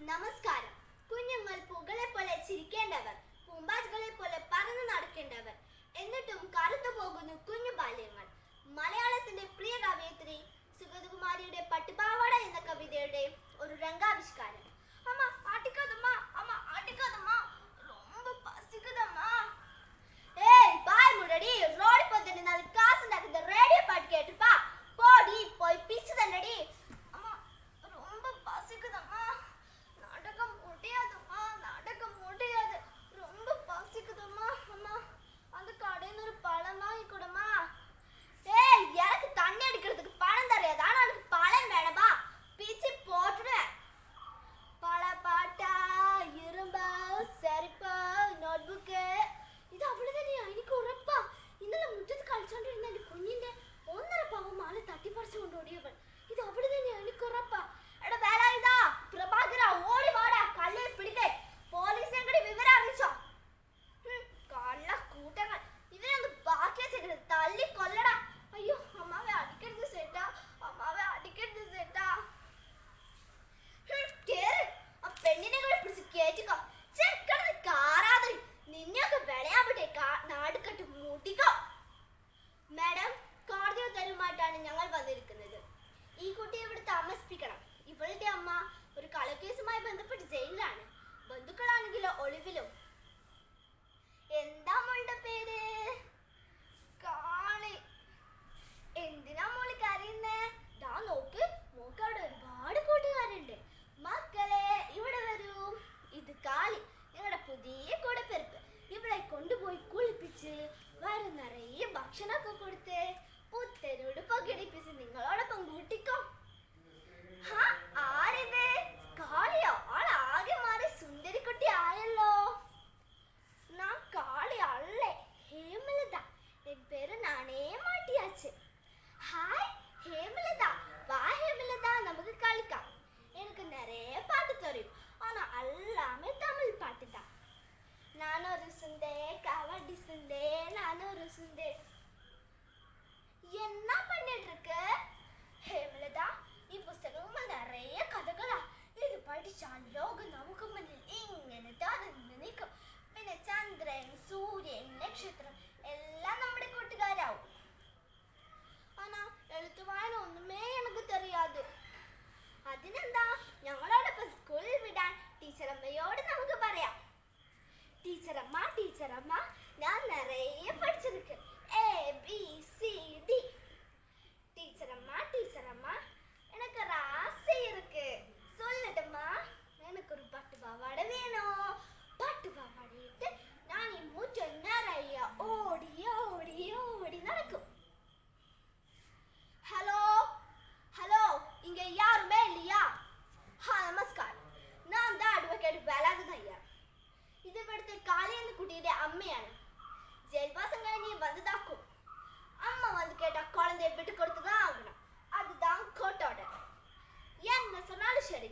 നമസ്കാരം. കുഞ്ഞുങ്ങൾ പൂക്കളെ പോലെ ചിരിക്കേണ്ടവർ, പൂമ്പാറ്റകളെ പോലെ പറന്നു നടക്കേണ്ടവർ, എന്നിട്ടും കറുത്തു പോകുന്നു കുഞ്ഞു ബാല്യങ്ങൾ. മലയാളത്തിന്റെ പ്രിയ കവയിത്രി സുഗതകുമാരിയുടെ പട്ടുപാവാട എന്ന കവിതയുടെ ഒരു രംഗാവിഷ്കാരം. അമ്മ ആട്ടിക്കാതമ്മ, അമ്മ ആട്ടിക്കാതമ്മ, ரொம்ப பசிக்குதമ്മ. ஏய் பாய் முடடி, ரோடி போட்டு நாலு காசு நடக்குது, ரேடியோ பாட்டு கேட்டுப்பா. போடி போய் பிச்சு தண்டடி. அம்மா ரொம்ப பசிக்குதம்மா, நாடகம் முடியாதும்மா, நாடகம் முடியாது, ரொம்ப பசிக்குதம்மா. அம்மா அந்த கடையில் ஒரு பழம் வாங்கி கொடுமா. ஏய் எனக்கு தண்ணி அடிக்கிறதுக்கு பழம் தெரியாது, ஆனா எனக்கு பழம் வேணப்பா, பிச்சு போட்டுடுவேன். பழ பாட்டா இரும்பா செரிப்பா നോട്ട്ബുക്ക് ഇത് അവള് തന്നെയാ, എനിക്ക് ഉറപ്പാ. ഇന്നലെ മുറ്റത്ത് കളിച്ചോണ്ടിരുന്ന എന്റെ കുഞ്ഞിന്റെ 1.5 പവൻ മാല തട്ടിപ്പറിച്ചു കൊണ്ടോടിയവൾ ഇത് അവള് തന്നെയാ, എനിക്ക് ഉറപ്പാ. എടാ വേല ഇതാ പ്രഭാകര, ഓടി വാടാ, കല്ലിൽ പിടിക്കേ. പോലീസിനെ കൂടി വിവരം അറിയിച്ചോ? കള്ള കൂട്ടങ്ങൾ, ഇവരൊന്ന് ബാക്കി വെച്ചേക്കരുത്, തല്ലി കൊല്ലടാ. അയ്യോ അമ്മാവെ അടിക്കരുത് ചേട്ടാ, അമ്മാവെ അടിക്കരുത് ചേട്ടാ. കേറ്, ആ പെണ്ണിനെ കൂടെ പിടിച്ച് കേറ്റിക്കോ. ചെക്കടന്ന് കാറാതിരി, നിന്നെയൊക്കെ വിളയാവിടെ നാടുകെട്ട് മൂട്ടിക്കോ. മാഡം, കോടതി ഉത്തരവുമായിട്ടാണ് ഞങ്ങൾ വന്നിരിക്കുന്നത്. ഈ കുട്ടിയെ ഇവിടെ താമസിപ്പിക്കണം. ഇവളുടെ അമ്മ ഒരു കളക്കേസുമായി ബന്ധപ്പെട്ട് ജയിലിലാണ്, ബന്ധുക്കളാണെങ്കിലോ ഒളിവിലും. എന്താ മോളുടെ പേര്? കാളി. എന്തിനാ മോള് കരയുന്നേ? ദാ നോക്ക്, മോക്ക് അവിടെ ഒരുപാട് കൂട്ടുകാരുണ്ട്. മക്കളെ ഇവിടെ വരൂ, ഇത് കാളി, ഞങ്ങളുടെ പുതിയ കൂടപ്പിറപ്പ്. ഇവളെ കൊണ്ടുപോയി കുളിപ്പിച്ച് വയറ് നിറയെ ഭക്ഷണമൊക്കെ കൊടുത്ത് പുത്തനുടുപ്പൊക്കെ ഇടിപ്പിച്ച് നിങ്ങളോടൊപ്പം കൂട്ടിക്കോ. ആരിത്? കാളിയോ? ആളാകെ മാറി സുന്ദരിക്കുട്ടി ആയല്ലോ. ഞാൻ കാളി അല്ലേ, ഹേമലത. എൻ പേര് നാണേ മാട്ടിയാച്ച്. ഹായ് ഹേമലത, വാ ഹേമലത, നമുക്ക് കളിക്കാം. எனக்கு நிறைய பாட்டு தெரியும், ஆனா எல்லாமே தமிழ் பாட்டு தான். நானொரு சுந்தே கவடி சுந்தே, நானொரு சுந்தே. என்ன பண்ணிட்டு இருக்கு ஹேமலதா? ഈ പുസ്തകങ്ങൾ നിറയെ കഥകളാ. ഇത് പഠിച്ചാൽ ലോകം നമുക്ക് മുന്നിൽ ഇങ്ങനെ തറന്ന് നിൽക്കും. പിന്നെ ചന്ദ്രൻ, സൂര്യൻ, നക്ഷത്രം എല്ലാം നമ്മുടെ കൂട്ടുകാരാവും. ആനാ എഴുത്തു വായന ഒന്നുമേ എനിക്ക് தெரியாது. അതിനെന്താ, ഞങ്ങളോടൊപ്പം സ്കൂളിൽ വിടാൻ ടീച്ചറമ്മയോട് നമുക്ക് പറയാം. ടീച്ചറമ്മ, ടീച്ചറമ്മ, ഞാൻ നിറയെ പഠിച്ചിരിക്കും, ABCD. ടീച്ചറമ്മ, ടീച്ചറമ്മ, எனக்கு ஒரு ஆசை இருக்கு, சொல்லட்டுமா? எனக்கு ஒரு பட்டு பாவாடை வேணும். பட்டு பாவாடையிட்டு நான் ഈ മുറ്റം നിറയെ ഓടി ഓടി ഓടി നടക്കും. ഹലോ ഹലോ, இங்க யாருமே இல்லையா? നമസ്കാരം, ഞാൻ ദാ അഡ്വക്കേറ്റ് വേലായുധൻ അയ്യർ. ഇത് ഇവിടുത്തെ കാളി എന്ന കുട്ടിയുടെ അമ്മയാണ്. ജയിൽവാസം കഴിഞ്ഞ് വന്നതാക്കും. അമ്മ വന്ന് കേട്ട കുഴந்தையை விட்டு கொடுத்துதான் ஆகணும், அதுதான் கோர்ட் ஆர்டர். என்ன சொன்னாலும் சரி,